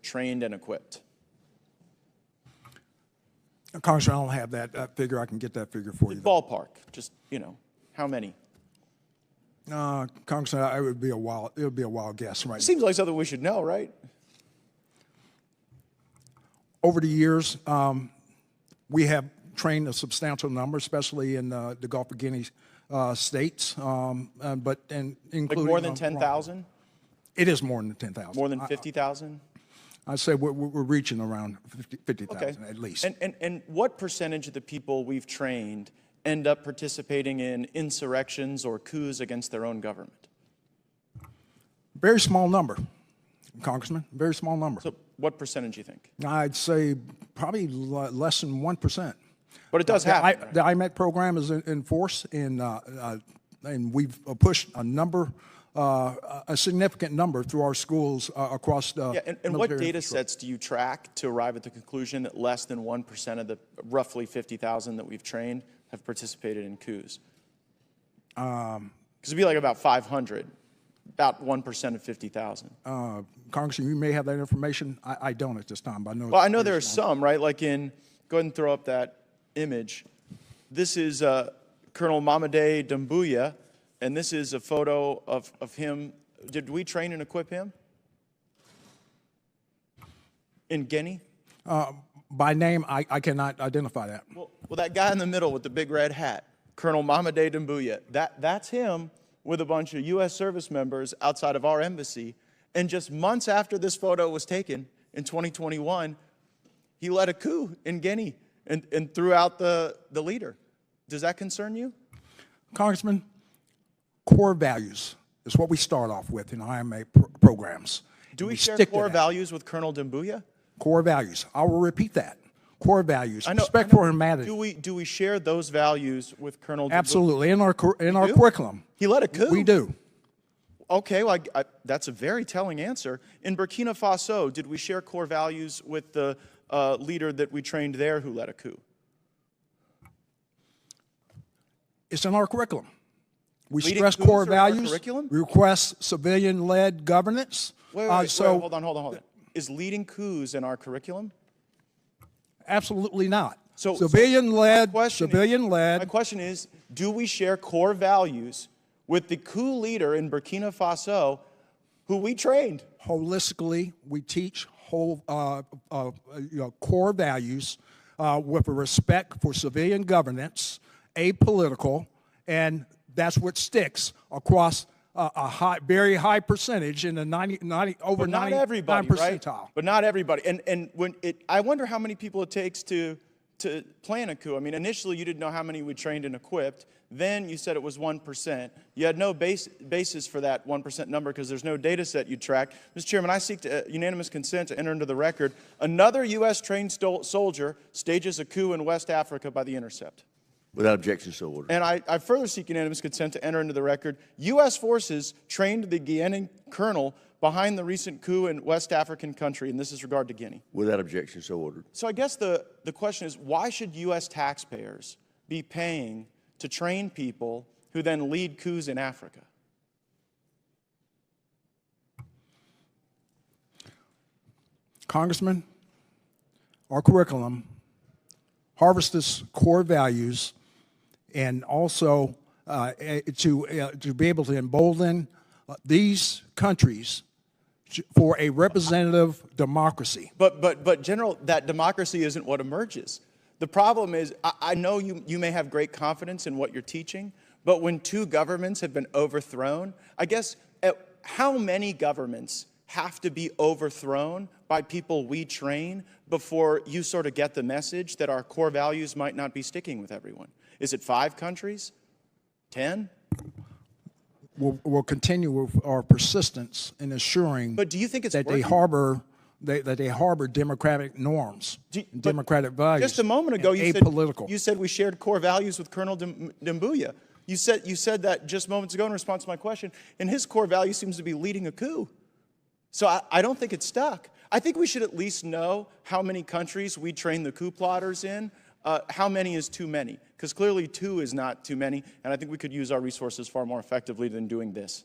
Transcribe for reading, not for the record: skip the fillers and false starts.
trained and equipped? Congressman, I don't have that figure. I can get that figure for you. Ballpark, just, how many? Congressman, it would be a wild guess right now. Seems like something we should know, right? Over the years, we have trained a substantial number, especially in the Gulf of Guinea states, including like more than 10,000? It is more than 10,000. More than 50,000? I'd say we're reaching around 50,000 at least. And what percentage of the people we've trained end up participating in insurrections or coups against their own government? Very small number, Congressman, very small number. So what percentage do you think? I'd say probably less than 1%. But it does happen. The IMET program is in force, and we've pushed a significant number through our schools across the and what data sets do you track to arrive at the conclusion that less than 1% of the roughly 50,000 that we've trained have participated in coups? Because it'd be like about 500, about 1% of 50,000. Congressman, you may have that information. I don't at this time, but I know. Well, I know there are some, right? Like go ahead and throw up that image. This is Colonel Mamadi Doumbouya, and this is a photo of him. Did we train and equip him in Guinea? By name, I cannot identify that. Well, that guy in the middle with the big red hat, Colonel Mamadi Doumbouya, that's him with a bunch of U.S. service members outside of our embassy. And just months after this photo was taken in 2021, he led a coup in Guinea and threw out the leader. Does that concern you? Congressman, core values is what we start off with in IMA programs. Do we share core values with Colonel Doumbouya? Core values. I will repeat that. Core values. Respect for humanity. Do we share those values with Colonel Doumbouya? Absolutely. In our curriculum. He led a coup. We do. Okay, well, that's a very telling answer. In Burkina Faso, did we share core values with the leader that we trained there who led a coup? It's in our curriculum. We Leading stress coups core are in our values. curriculum? We request civilian-led governance. Wait, hold on. Is leading coups in our curriculum? Absolutely not. So civilian-led. My question is, do we share core values with the coup leader in Burkina Faso who we trained? Holistically, we teach core values with a respect for civilian governance, apolitical, and that's what sticks across very high percentage in the 99 percentile. Right? But not everybody. And I wonder how many people it takes to plan a coup. I mean, initially you didn't know how many we trained and equipped. Then you said it was 1%. You had no basis for that 1% number because there's no data set you track. Mr. Chairman, I seek unanimous consent to enter into the record another U.S. trained soldier stages a coup in West Africa by The Intercept. Without objection, so ordered. And I further seek unanimous consent to enter into the record U.S. forces trained the Guinean colonel behind the recent coup in West African country, and this is regard to Guinea. Without objection, so ordered. So I guess the question is, why should U.S. taxpayers be paying to train people who then lead coups in Africa? Congressman, our curriculum harvests core values and also to be able to embolden these countries for a representative democracy. But General, that democracy isn't what emerges. The problem is, I know you may have great confidence in what you're teaching, but when two governments have been overthrown, I guess how many governments have to be overthrown by people we train before you sort of get the message that our core values might not be sticking with everyone? Is it 5 countries? 10? We'll continue with our persistence in assuring but do you think it's that working? they harbor democratic norms, democratic values. Just a moment ago, you said we shared core values with Colonel Doumbouya. You said that just moments ago in response to my question, and his core value seems to be leading a coup. So I don't think it's stuck. I think we should at least know how many countries we train the coup plotters in. How many is too many? Because clearly 2 is not too many, and I think we could use our resources far more effectively than doing this.